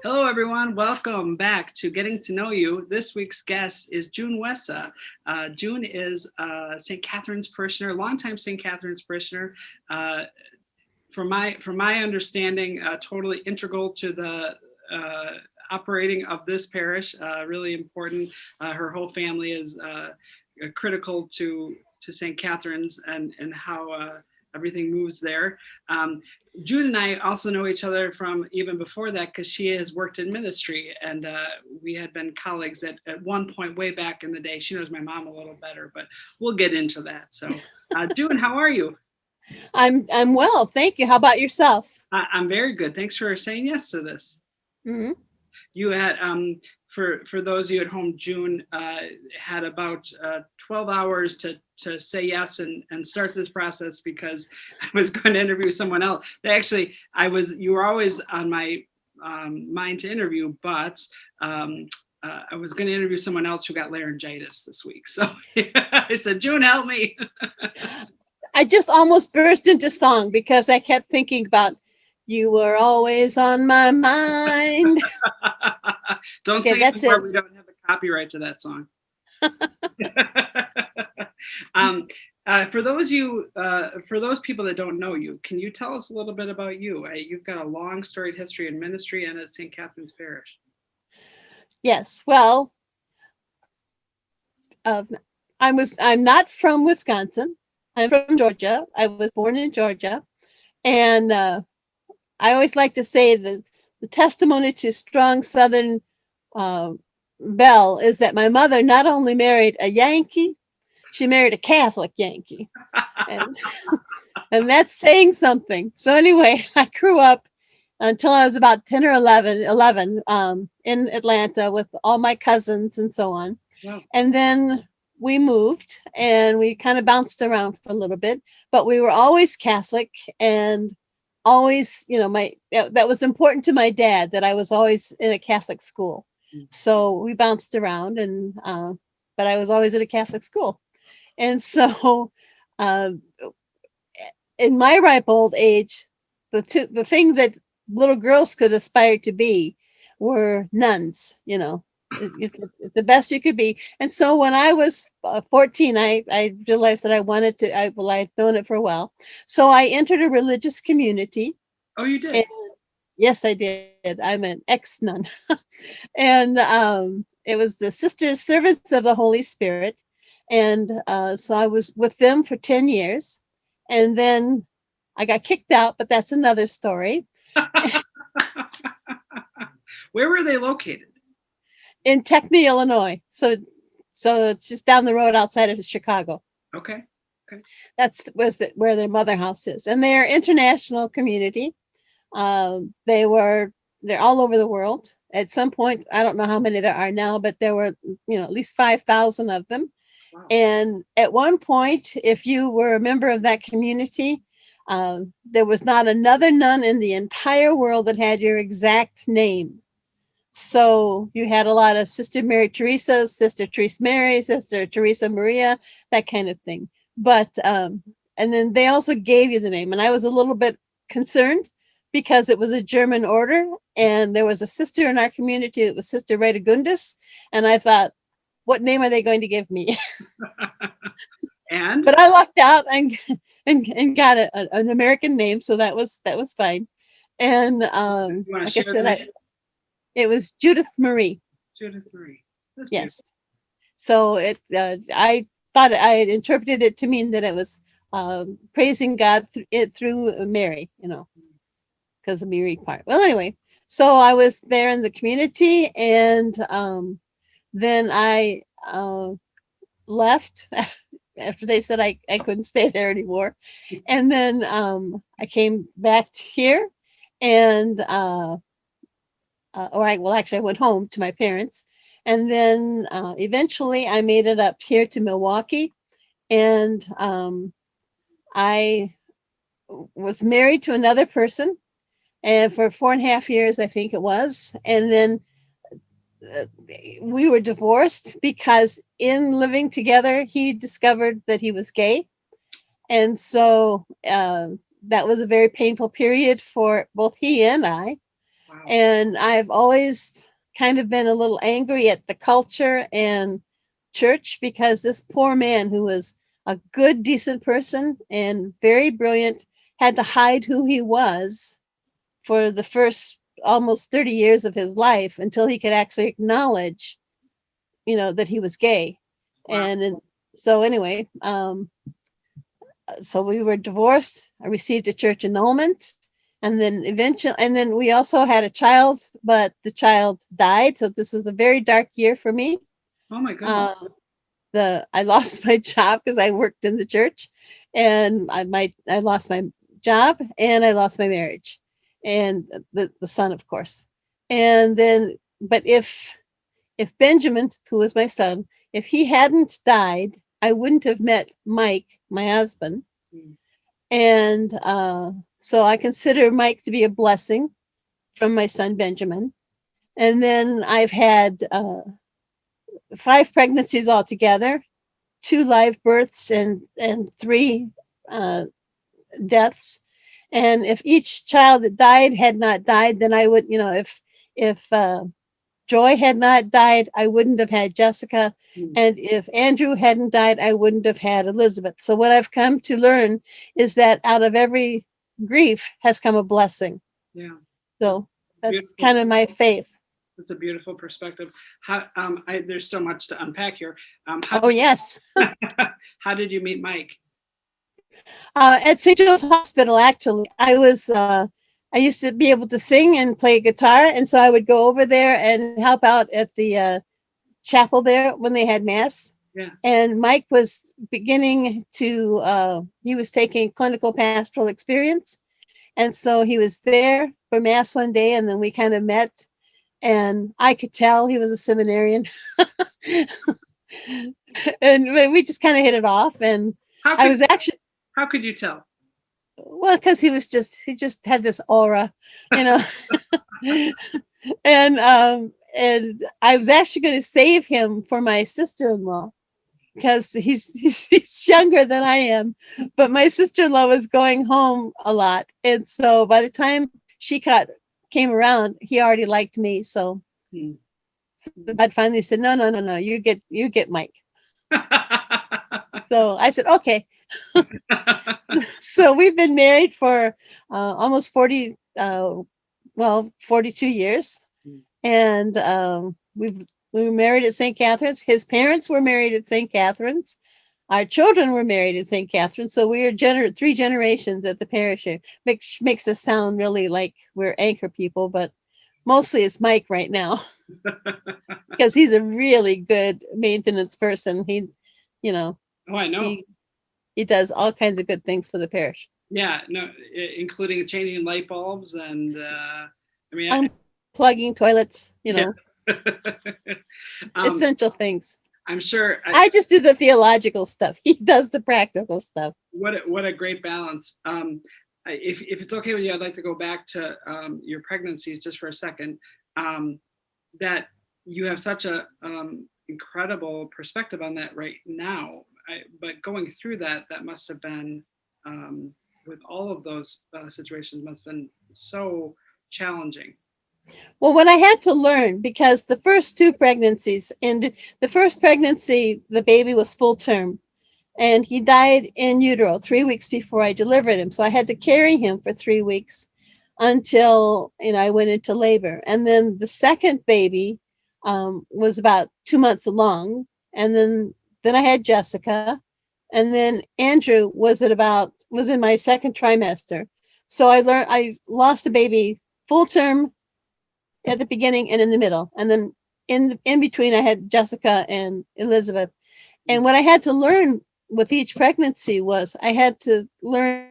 Hello, everyone. Welcome back to Getting to Know You. This week's guest is June Wessa. June is St. Catherine's parishioner, longtime St. Catherine's parishioner. From my understanding, totally integral to the operating of this parish. Really important. Her whole family is critical to St. Catherine's and how everything moves there. June and I also know each other from even before that because she has worked in ministry and we had been colleagues at one point way back in the day. She knows my mom a little better, but we'll get into that. So June, how are you? I'm well, thank you. How about yourself? I'm very good. Thanks for saying yes to this. Mm-hmm. You had, for those of you at home, June had about 12 hours to say yes and start this process because I was going to interview someone else. Actually, you were always on my mind to interview, but I was going to interview someone else who got laryngitis this week. So I said, June, help me. I just almost burst into song because I kept thinking about you were always on my mind. Don't Okay, sing it that's before it. we don't have the copyright to that song. For those people that don't know you, can you tell us a little bit about you? You've got a long storied history in ministry and at St. Catherine's Parish. Yes. Well, I'm not from Wisconsin. I'm from Georgia. I was born in Georgia, and I always like to say that the testimony to strong Southern uh, belle is that my mother not only married a Yankee, she married a Catholic Yankee. And and that's saying something. So anyway, I grew up until I was about 10 or 11 in Atlanta with all my cousins and so on. Wow. And then we moved and we kind of bounced around for a little bit, but we were always Catholic and always, that was important to my dad that I was always in a Catholic school. So we bounced around but I was always at a Catholic school. And so, uh, in my ripe old age, the thing that little girls could aspire to be were nuns. It's the best you could be. And so when I was 14, I realized that I wanted to. I'd known it for a while, so I entered a religious community. Oh, you did? And yes, I did. I'm an ex nun, and it was the Sisters Servants of the Holy Spirit. And so I was with them for 10 years. And then I got kicked out, but that's another story. Where were they located? In Techney, Illinois. So it's just down the road outside of Chicago. Okay. Okay. Where their mother house is. And they're international community. They're all over the world. At some point, I don't know how many there are now, but there were, at least 5,000 of them. Wow. And at one point, if you were a member of that community, there was not another nun in the entire world that had your exact name. So you had a lot of Sister Mary Teresa, Sister Teresa Mary, Sister Teresa Maria, that kind of thing. But, and then they also gave you the name. And I was a little bit concerned because it was a German order. And there was a sister in our community that was Sister Redegundis. And I thought, what name are they going to give me? And? But I lucked out and got an American name. So that was fine. And like I said, it was Judith Marie. Judith Marie. That's yes. Beautiful. So I thought I had interpreted it to mean that it was praising God through Mary, because of Mary part. Well, anyway, so I was there in the community, and then I left after they said I couldn't stay there anymore. And then I came back here, and actually, I went home to my parents. And then eventually I made it up here to Milwaukee. And I was married to another person, and for 4.5 years, I think it was. And then we were divorced because in living together, he discovered that he was gay. And so that was a very painful period for both he and I. Wow. And I've always kind of been a little angry at the culture and church because this poor man, who was a good, decent person and very brilliant, had to hide who he was for the first almost 30 years of his life until he could actually acknowledge, that he was gay. Wow. So anyway, so we were divorced. I received a church annulment, and then we also had a child, but the child died. So this was a very dark year for me. Oh my goodness. Uh, I lost my job because I worked in the church, and I lost my job and I lost my marriage, and the son, of course. And then, but if Benjamin, who was my son, if he hadn't died, I wouldn't have met Mike, my husband. Mm. And so I consider Mike to be a blessing from my son Benjamin. And then I've had 5 pregnancies altogether, 2 live births, and 3 uh, deaths. And if each child that died had not died, then I would, if Joy had not died, I wouldn't have had Jessica. Mm. And if Andrew hadn't died, I wouldn't have had Elizabeth. So what I've come to learn is that out of every grief has come a blessing. Yeah. So that's Beautiful. kind of my faith. That's a beautiful perspective. How there's so much to unpack here. Oh, yes. How did you meet Mike? At St. Joe's Hospital, actually, I used to be able to sing and play guitar, and so I would go over there and help out at the chapel there when they had mass. Yeah. And Mike was beginning to he was taking clinical pastoral experience, and so he was there for mass one day, and then we kind of met, and I could tell he was a seminarian. And we just kind of hit it off, and How I could was actually, how could you tell? well, because he just had this aura, you know. And I was actually going to save him for my sister-in-law because he's younger than I am, but my sister-in-law was going home a lot, and so by the time came around, he already liked me. So Hmm. I'd finally said, no, you get Mike. So I said, okay. So we've been married for almost 42 years. And we were married at St. Catherine's. His parents were married at St. Catherine's. Our children were married at St. Catherine's. So we are 3 generations at the parish here. Makes us sound really like we're anchor people, but mostly it's Mike right now because he's a really good maintenance person. Oh, I know. He does all kinds of good things for the parish. Yeah, no, including changing light bulbs and I mean, Unplugging toilets, yeah. essential things. I'm sure. I just do the theological stuff. He does the practical stuff. What a great balance. If it's okay with you, I'd like to go back to your pregnancies just for a second. That you have such a incredible perspective on that right now. But going through that must have been, with all of those situations, must have been so challenging. Well, what I had to learn, because the first 2 pregnancies, and the first pregnancy, the baby was full term, and he died in utero 3 weeks before I delivered him. So I had to carry him for 3 weeks until I went into labor. And then the second baby was about 2 months along, and then I had Jessica, and then Andrew was in my second trimester. So I lost a baby full term at the beginning and in the middle, and then in between I had Jessica and Elizabeth. And what I had to learn with each pregnancy was I had to learn to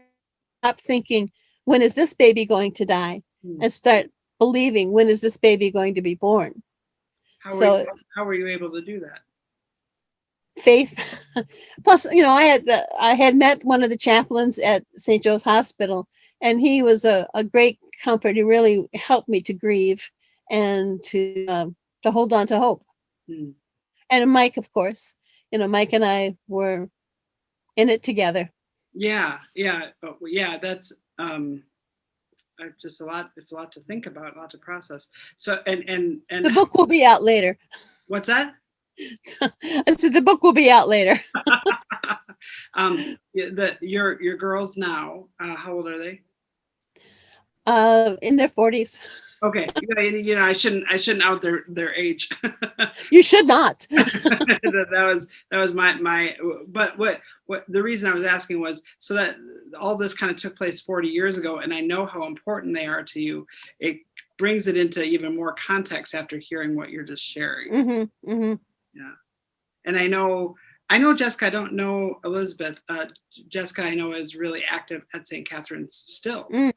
stop thinking, when is this baby going to die, and start believing, when is this baby going to be born. How were you able to do that? Faith. Plus, I had met one of the chaplains at St. Joe's Hospital, and he was a great comfort. He really helped me to grieve and to hold on to hope. Hmm. And Mike, of course, Mike and I were in it together. Yeah. That's it's just a lot. It's a lot to think about, a lot to process. So, and The book will be out later. what's that? I said the book will be out later. Your girls now, how old are they? In their 40s. Okay, I shouldn't out their age. You should not. that was my. But what the reason I was asking was so that all this kind of took place 40 years ago, and I know how important they are to you. It brings it into even more context after hearing what you're just sharing. Mm-hmm, mm-hmm. Yeah, and I know Jessica. I don't know Elizabeth. Jessica, I know, is really active at St. Catherine's still, right?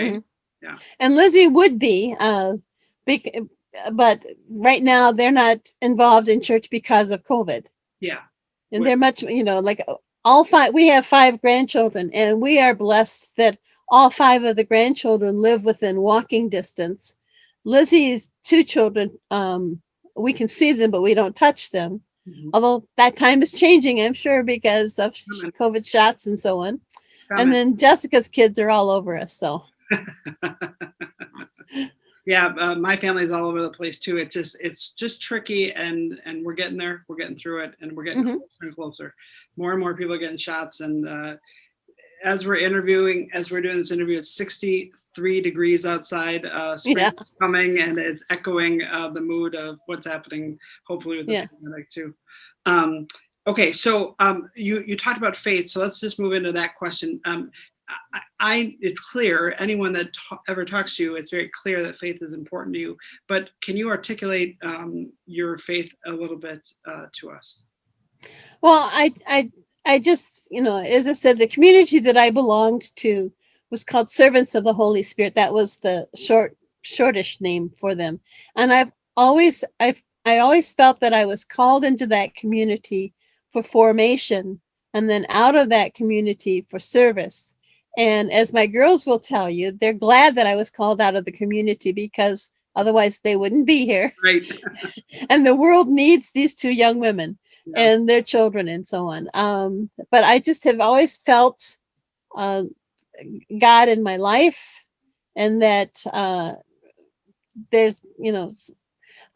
Mm-hmm. Yeah. And Lizzie would be, but right now they're not involved in church because of COVID. Yeah. And they're much, like all five, we have 5 grandchildren, and we are blessed that all 5 of the grandchildren live within walking distance. Lizzie's 2 children, we can see them, but we don't touch them. Mm-hmm. Although that time is changing, I'm sure, because of COVID shots and so on. And then Jessica's kids are all over us, so. Yeah, my family's all over the place too. It's just tricky, and we're getting there. We're getting through it, and we're getting closer and closer. More and more people are getting shots, and as we're doing this interview, it's 63 degrees outside. Spring is coming, and it's echoing the mood of what's happening. Hopefully with the pandemic too. Okay, so you talked about faith, so let's just move into that question. It's clear, anyone that ever talks to you, it's very clear that faith is important to you, but can you articulate your faith a little bit to us? Well, I just, as I said, the community that I belonged to was called Servants of the Holy Spirit. That was the shortish name for them. And I always felt that I was called into that community for formation, and then out of that community for service. And as my girls will tell you, they're glad that I was called out of the community, because otherwise they wouldn't be here. Right. And the world needs these 2 young women and their children and so on. But I just have always felt God in my life, and that there's,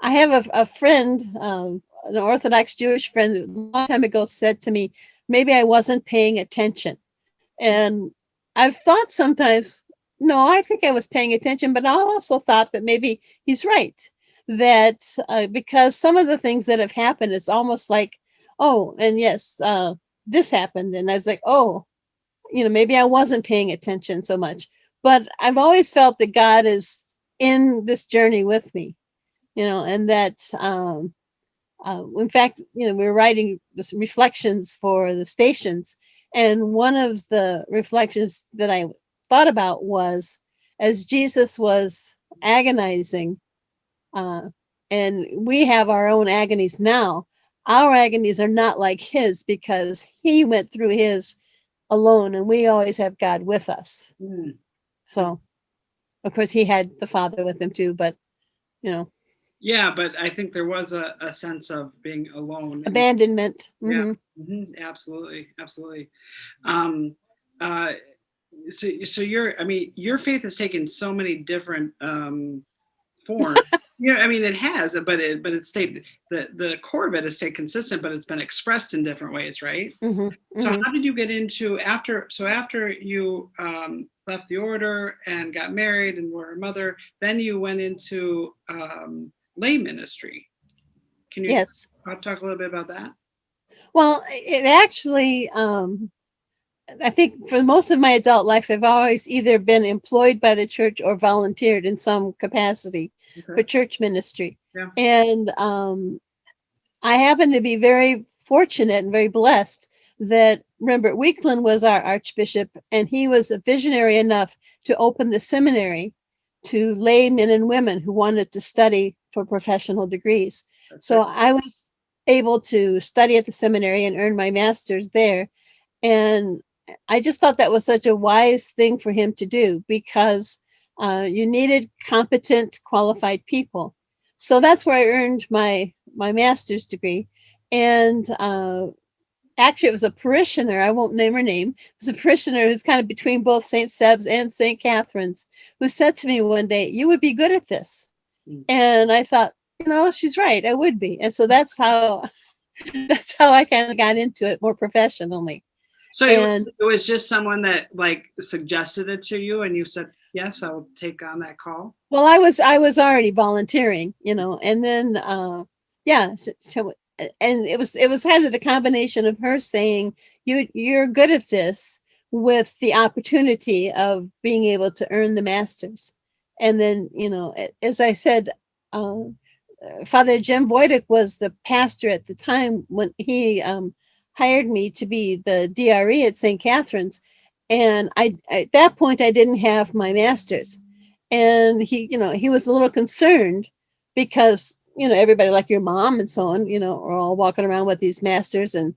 I have a friend, an Orthodox Jewish friend, a long time ago said to me, maybe I wasn't paying attention. And I've thought sometimes, no, I think I was paying attention, but I also thought that maybe he's right. That because some of the things that have happened, it's almost like, oh, and yes, this happened. And I was like, oh, maybe I wasn't paying attention so much. But I've always felt that God is in this journey with me, and that, in fact, we were writing this reflections for the stations. And one of the reflections that I thought about was, as Jesus was agonizing, and we have our own agonies now, our agonies are not like his, because he went through his alone, and we always have God with us. So, of course, he had the Father with him too, but, Yeah, but I think there was a sense of being alone. Abandonment. Yeah, absolutely. So your faith has taken so many different forms. It has, but it stayed, the core of it has stayed consistent, but it's been expressed in different ways, right? So how did you get into after you left the order and got married and were a mother, then you went into lay ministry? Can you talk a little bit about that? Well, it actually, I think for most of my adult life, I've always either been employed by the church or volunteered in some capacity for church ministry. Yeah. And I happen to be very fortunate and very blessed that Rembert Weekland was our archbishop, and he was a visionary enough to open the seminary to lay men and women who wanted to study for professional degrees. So I was able to study at the seminary and earn my master's there. And I just thought that was such a wise thing for him to do, because you needed competent, qualified people. So that's where I earned my master's degree. And actually, it was a parishioner. I won't name her name. It was a parishioner who's kind of between both St. Seb's and St. Catherine's, who said to me one day, "You would be good at this." Mm. And I thought, she's right. I would be. And so that's how I kind of got into it more professionally. So And it was just someone that like suggested it to you, and you said, "Yes, I'll take on that call." well, I was already volunteering, and then yeah, so, and it was kind of the combination of her saying, you're good at this, with the opportunity of being able to earn the masters. And then, as I said, Father Jim Voidick was the pastor at the time when he hired me to be the DRE at St. Catherine's. And at that point, I didn't have my master's. And he was a little concerned because, everybody like your mom and so on, are all walking around with these masters and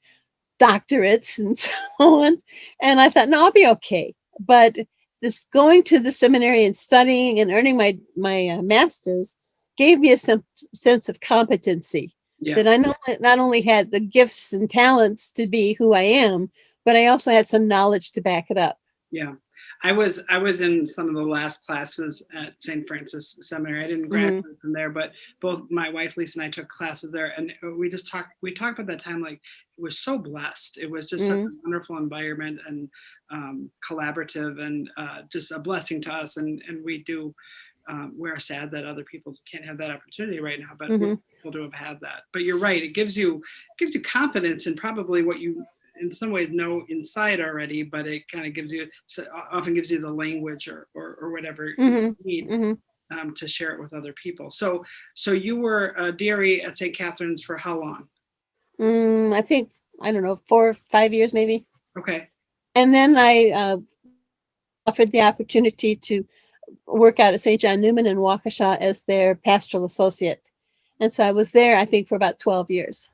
doctorates and so on. And I thought, no, I'll be okay. But this going to the seminary and studying and earning my master's gave me a sense of competency, that I not only had the gifts and talents to be who I am, but I also had some knowledge to back it up. Yeah. I was in some of the last classes at St. Francis Seminary. I didn't graduate from there, but both my wife Lisa and I took classes there, and we talked about that time like it was so blessed. It was just such a wonderful environment and collaborative, and just a blessing to us. And we do. We're sad that other people can't have that opportunity right now, but we're grateful to have had that. But you're right; it gives you confidence in probably what you, in some ways, know inside already, but it kind of often gives you the language or whatever you need to share it with other people. So you were a DRE at St. Catherine's for how long? I think, I don't know, 4 or 5 years maybe. Okay. And then I offered the opportunity to work out at St. John Newman in Waukesha as their pastoral associate. And so I was there, I think, for about 12 years.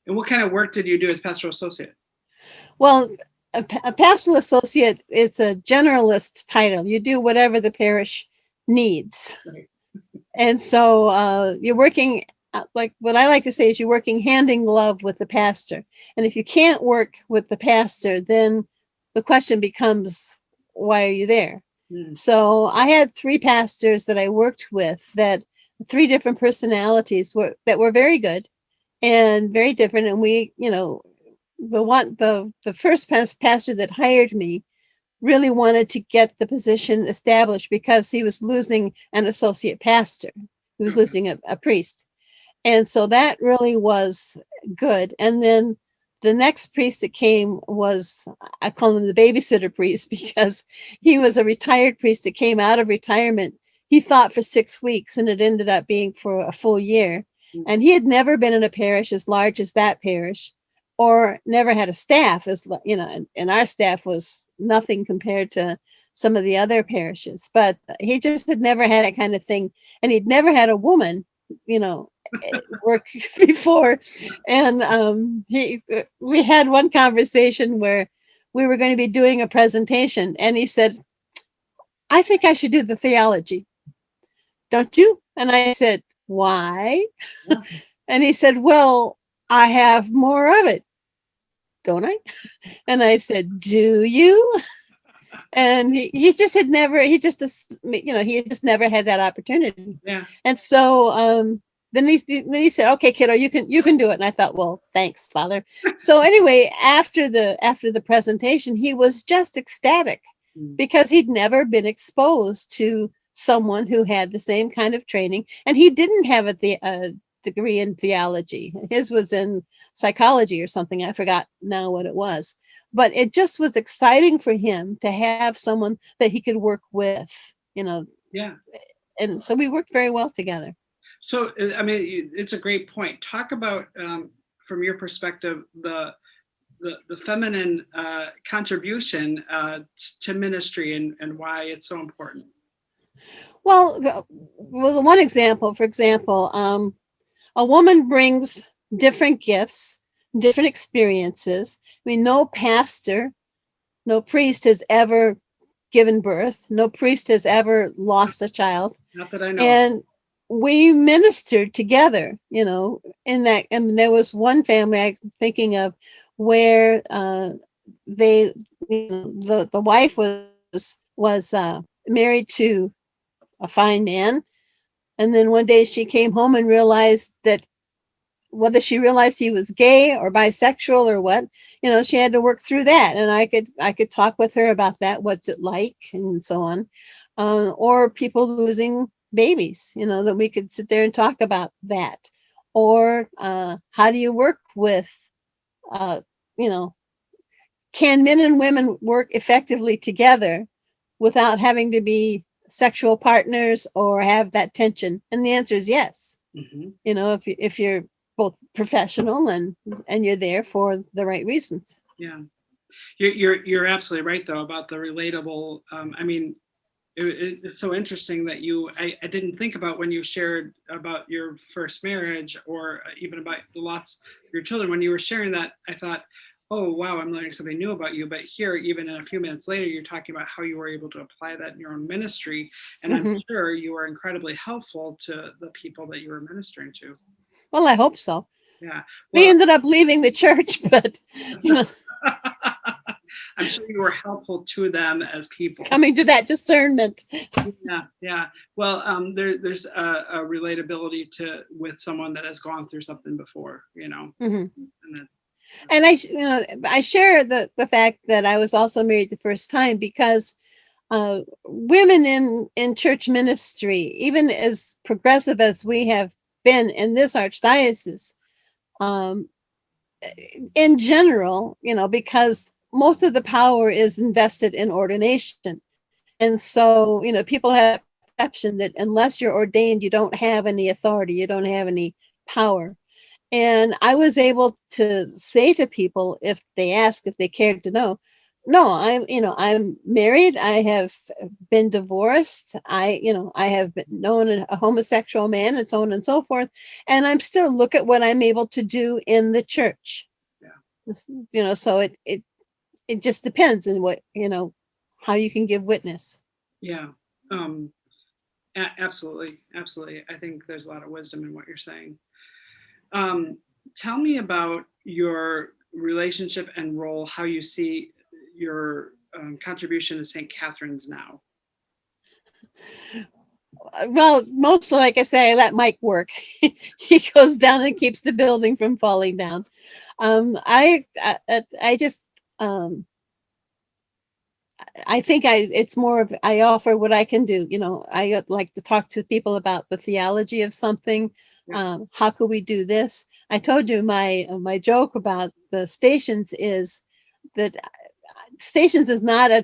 And what kind of work did you do as pastoral associate? Well, a pastoral associate is a generalist title. You do whatever the parish needs. Right. And so you're working, like what I like to say is you're working hand in glove with the pastor. And if you can't work with the pastor, then the question becomes, why are you there? So I had 3 pastors that I worked with, that 3 different personalities that were very good and very different. And we, the first pastor that hired me really wanted to get the position established because he was losing an associate pastor. He was losing a priest. And so that really was good. And then the next priest that came was, I call him the Babysitter Priest, because he was a retired priest that came out of retirement. He thought for 6 weeks, and it ended up being for a full year. And he had never been in a parish as large as that parish, or never had a staff, as and our staff was nothing compared to some of the other parishes. But he just had never had that kind of thing, and he'd never had a woman, work before. And we had one conversation where we were going to be doing a presentation, and he said, "I think I should do the theology. Don't you?" And I said, "Why?" Yeah. And he said, "Well, I have more of it, don't I?" And I said, "Do you?" And he just had never, he just never had that opportunity. Yeah. And so then he said, "Okay, kiddo, you can do it." And I thought, well, thanks, Father. So anyway, after the presentation, he was just ecstatic because he'd never been exposed to someone who had the same kind of training, and he didn't have a degree in theology. His was in psychology or something. I forgot now what it was, but it just was exciting for him to have someone that he could work with, Yeah. And so we worked very well together. So, I mean, it's a great point. Talk about, from your perspective, the feminine contribution to ministry and why it's so important. Well, the one example, for example, a woman brings different gifts, different experiences. I mean, no pastor, no priest has ever given birth. No priest has ever lost a child. Not that I know. And we ministered together, in that. And there was one family I'm thinking of where they, the wife was married to a fine man, and then one day she came home and realized that, whether she realized he was gay or bisexual or what, she had to work through that. And I could talk with her about that. What's it like, and so on. Or people losing babies, that we could sit there and talk about that. Or how do you work with, uh, you know, can men and women work effectively together without having to be sexual partners or have that tension? And the answer is yes. Mhm. If you're both professional and you're there for the right reasons. Yeah, you're absolutely right though about the relatable. I mean, it's so interesting that I didn't think about when you shared about your first marriage or even about the loss of your children. When you were sharing that, I thought, oh wow, I'm learning something new about you. But here, even in a few minutes later, you're talking about how you were able to apply that in your own ministry, and I'm Hmm. sure you were incredibly helpful to the people that you were ministering to. Well, I hope so. Yeah, They well. ended up leaving the church, but you know, I'm sure you were helpful to them as people. coming to that discernment. Yeah, yeah. Well, there's a relatability to with someone that has gone through something before, Hmm. and that, And I share the fact that I was also married the first time because women in church ministry, even as progressive as we have been in this archdiocese, um, in general, because most of the power is invested in ordination. And so, people have perception that unless you're ordained, you don't have any authority, you don't have any power. And I was able to say to people, if they ask, if they cared to know, no, I'm married. I have been divorced. I have been known a homosexual man, and so on and so forth. And I'm still look at what I'm able to do in the church. yeah, So it just depends on what, how you can give witness. yeah. Absolutely, absolutely. I think there's a lot of wisdom in what you're saying. Um, Tell me about your relationship and role, how you see your contribution to St. Catherine's now. Well, mostly, like I say, I let Mike work. He goes down and keeps the building from falling down. I just, um, I think it's more of, I offer what I can do. I like to talk to people about the theology of something. Yeah, How could we do this? I told you my joke about the stations is that stations is not a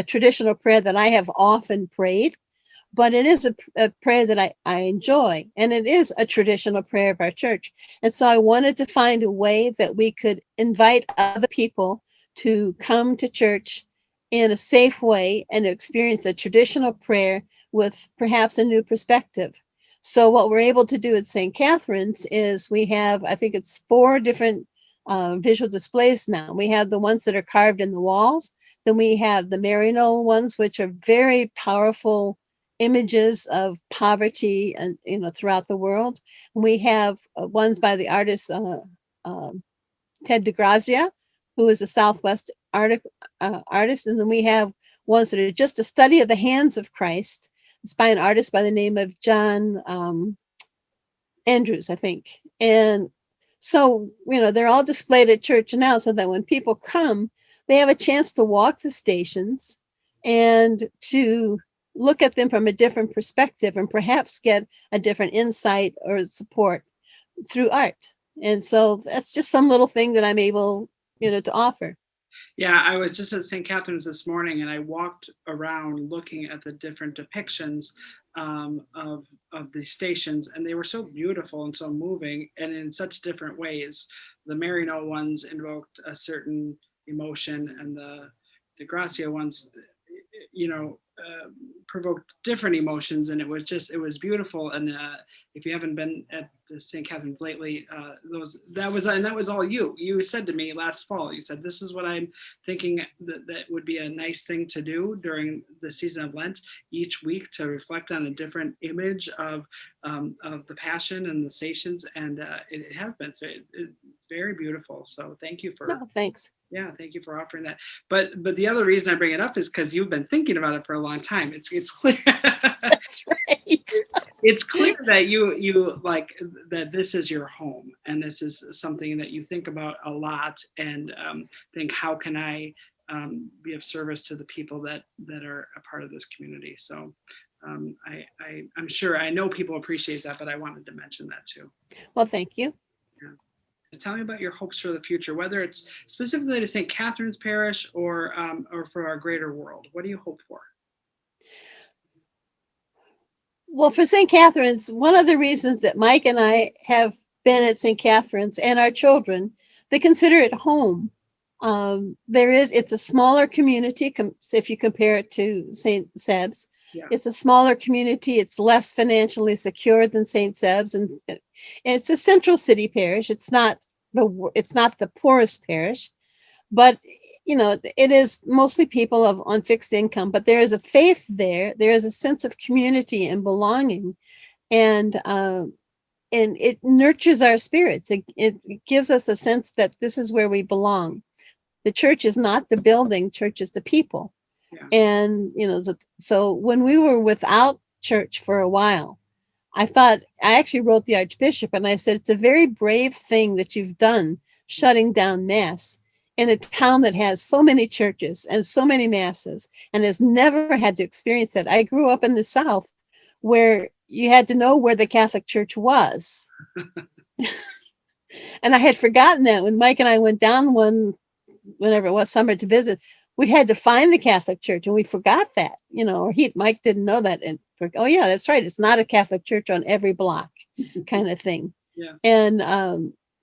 traditional prayer that I have often prayed, but it is a prayer that I enjoy, and it is a traditional prayer of our church. And so I wanted to find a way that we could invite other people to come to church in a safe way and experience a traditional prayer with perhaps a new perspective. So what we're able to do at St. Catherine's is we have, I think it's 4 different visual displays now. We have the ones that are carved in the walls. Then we have the Maryknoll ones, which are very powerful images of poverty and throughout the world. We have ones by the artist Ted DeGrazia, who is a Southwest artist, and then we have ones that are just a study of the hands of Christ. It's by an artist by the name of John Andrews, I think. And so they're all displayed at church now, so that when people come, they have a chance to walk the stations and to look at them from a different perspective and perhaps get a different insight or support through art. And so that's just some little thing that I'm able, to offer. yeah. I was just at St. Catherine's this morning, and I walked around looking at the different depictions of the stations, and they were so beautiful and so moving, and in such different ways. The Maryknoll ones invoked a certain emotion, and the Gracia ones, you know, provoked different emotions, and it was beautiful. And if you haven't been at St. Catherine's lately, that was all you. You said to me last fall. You said, "This is what I'm thinking that would be a nice thing to do during the season of Lent, each week to reflect on a different image of the Passion and the Stations." And it has been. So it's very beautiful. So thank you for. No, thanks. Yeah, thank you for offering that. But the other reason I bring it up is because you've been thinking about it for a long time. It's clear. That's right. It's clear that you like that this is your home, and this is something that you think about a lot, and think, how can I be of service to the people that are a part of this community. So I'm sure, I know people appreciate that, but I wanted to mention that too. Well, thank you. Tell me about your hopes for the future, whether it's specifically to St. Catherine's Parish or for our greater world. What do you hope for? Well, for St. Catherine's, one of the reasons that Mike and I have been at St. Catherine's, and our children, they consider it home. It's a smaller community if you compare it to St. Seb's. Yeah. It's a smaller community. It's less financially secure than St. Seb's, and it's a central city parish. It's not the poorest parish, but it is mostly people on fixed income. But there is a faith there. There is a sense of community and belonging, and it nurtures our spirits. It gives us a sense that this is where we belong. The church is not the building. Church is the people. Yeah. And, so when we were without church for a while, I actually wrote the Archbishop, and I said, it's a very brave thing that you've done, shutting down Mass in a town that has so many churches and so many Masses and has never had to experience that. I grew up in the South where you had to know where the Catholic Church was. And I had forgotten that when Mike and I went down whenever it was, summer, to visit. We had to find the Catholic Church, and we forgot that, or Mike didn't know that. And oh yeah, that's right. It's not a Catholic church on every block, kind of thing. Yeah. And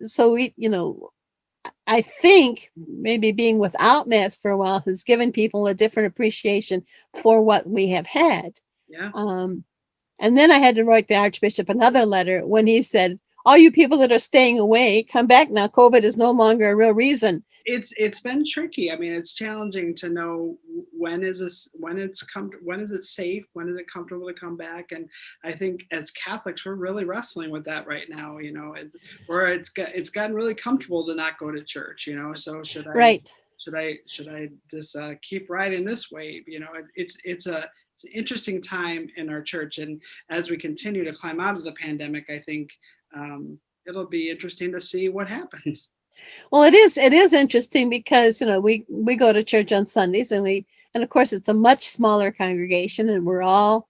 so I think maybe being without Mass for a while has given people a different appreciation for what we have had. Yeah. And then I had to write the Archbishop another letter when he said, all you people that are staying away, come back now. COVID is no longer a real reason. It's been tricky. I mean, it's challenging to know when is it safe, when is it comfortable to come back. And I think as Catholics, we're really wrestling with that right now. It's gotten really comfortable to not go to church. So should I just keep riding this wave? It's an interesting time in our church, and as we continue to climb out of the pandemic, I think it'll be interesting to see what happens. Well, it is interesting because, we go to church on Sundays, and of course it's a much smaller congregation, and we're all,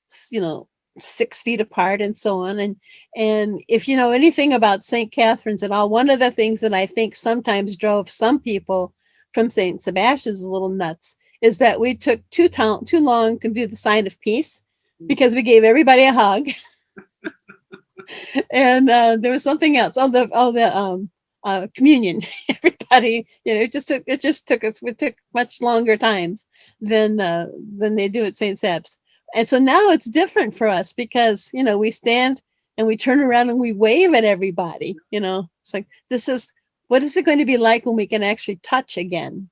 6 feet apart and so on. And if you know anything about St. Catherine's at all, one of the things that I think sometimes drove some people from St. Sebastian's a little nuts is that we took too long to do the sign of peace, because we gave everybody a hug. And there was something else. Communion. Everybody, it took much longer times than they do at St. Seb's. And so now it's different for us because, we stand and we turn around and we wave at everybody. It's like, what is it going to be like when we can actually touch again?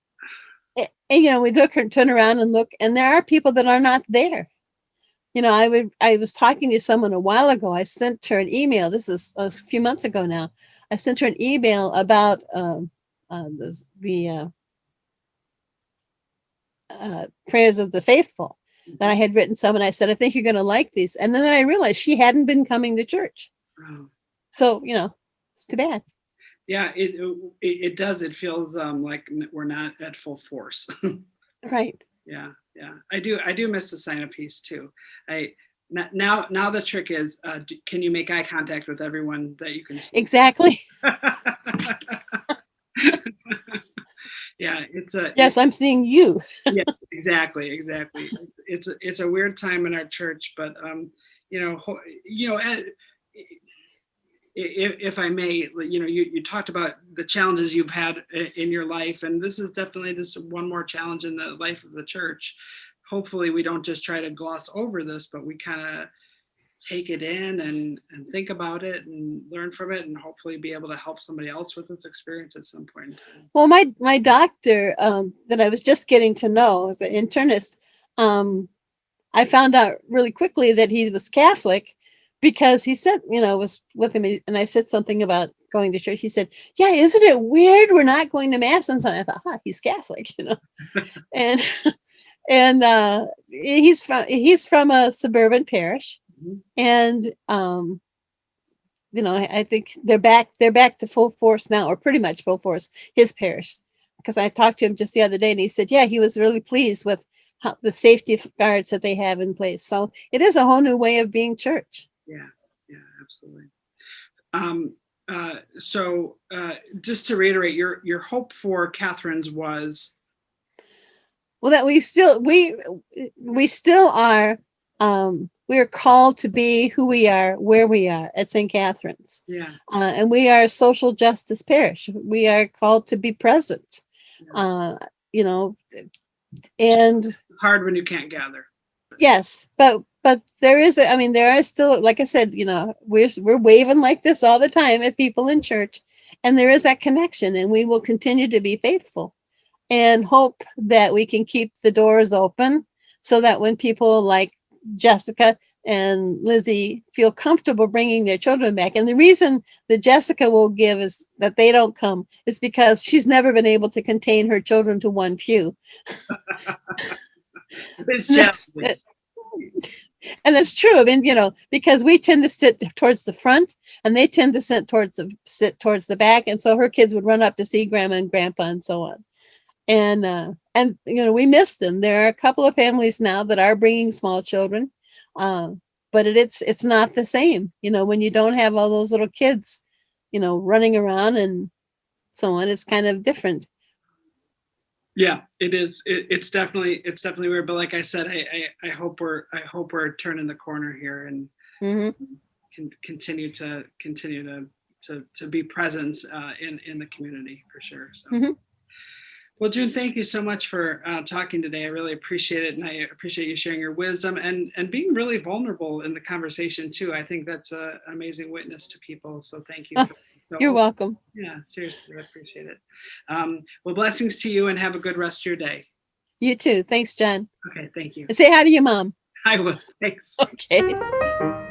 And we turn around and look, and there are people that are not there. I was talking to someone a while ago. I sent her an email. This is a few months ago now. I sent her an email about the prayers of the faithful that I had written some, and I said, I think you're going to like these. And then I realized she hadn't been coming to church. Oh. So, it's too bad. Yeah, it does. It feels like we're not at full force. Right. Yeah. I do miss the sign of peace too. Now the trick is, can you make eye contact with everyone that you can see? Exactly. Yeah, yes, I'm seeing you. Yes, exactly. It's a weird time in our church, but if I may, you talked about the challenges you've had in your life, and this is definitely just one more challenge in the life of the church. hopefully we don't just try to gloss over this, but we kind of take it in and think about it and learn from it, and hopefully be able to help somebody else with this experience at some point in time. Well, my doctor that I was just getting to know as an internist, I found out really quickly that he was Catholic because he said, was with him, and I said something about going to church. He said, "Yeah, isn't it weird we're not going to mass?" And so I thought, he's Catholic, and and he's from a suburban parish, Mhm. and I think they're back to full force now, or pretty much full force, his parish, because I talked to him just the other day and he said, yeah, he was really pleased with the safety guards that they have in place. So it is a whole new way of being church. Yeah, absolutely. So just to reiterate, your hope for Catherine's was, well, that we still are, we are called to be who we are, where we are at St. Catherine's. Yeah. And we are a social justice parish. We are called to be present. Yeah. And It's hard when you can't gather. yes, but there is, there are still, like I said, we're waving like this all the time at people in church, and there is that connection, and we will continue to be faithful and hope that we can keep the doors open so that when people like Jessica and Lizzie feel comfortable bringing their children back. And the reason that Jessica will give is that they don't come is because she's never been able to contain her children to one pew. It's challenging. And that's true. Because we tend to sit towards the front and they tend to sit towards the back. And so her kids would run up to see grandma and grandpa and so on. And we miss them. There are a couple of families now that are bringing small children, but it's not the same. When you don't have all those little kids, running around and so on, it's kind of different. Yeah, it is. It's definitely weird. But like I said, I hope we're turning the corner here and can continue to be present in the community for sure. So. Mm-hmm. Well, June, thank you so much for talking today. I really appreciate it. And I appreciate you sharing your wisdom and being really vulnerable in the conversation too. I think that's an amazing witness to people. So thank you. You're welcome. Yeah, seriously, I appreciate it. Well, blessings to you and have a good rest of your day. You too. Thanks, John. Okay, thank you. Say hi to your mom. I will. Thanks. Okay.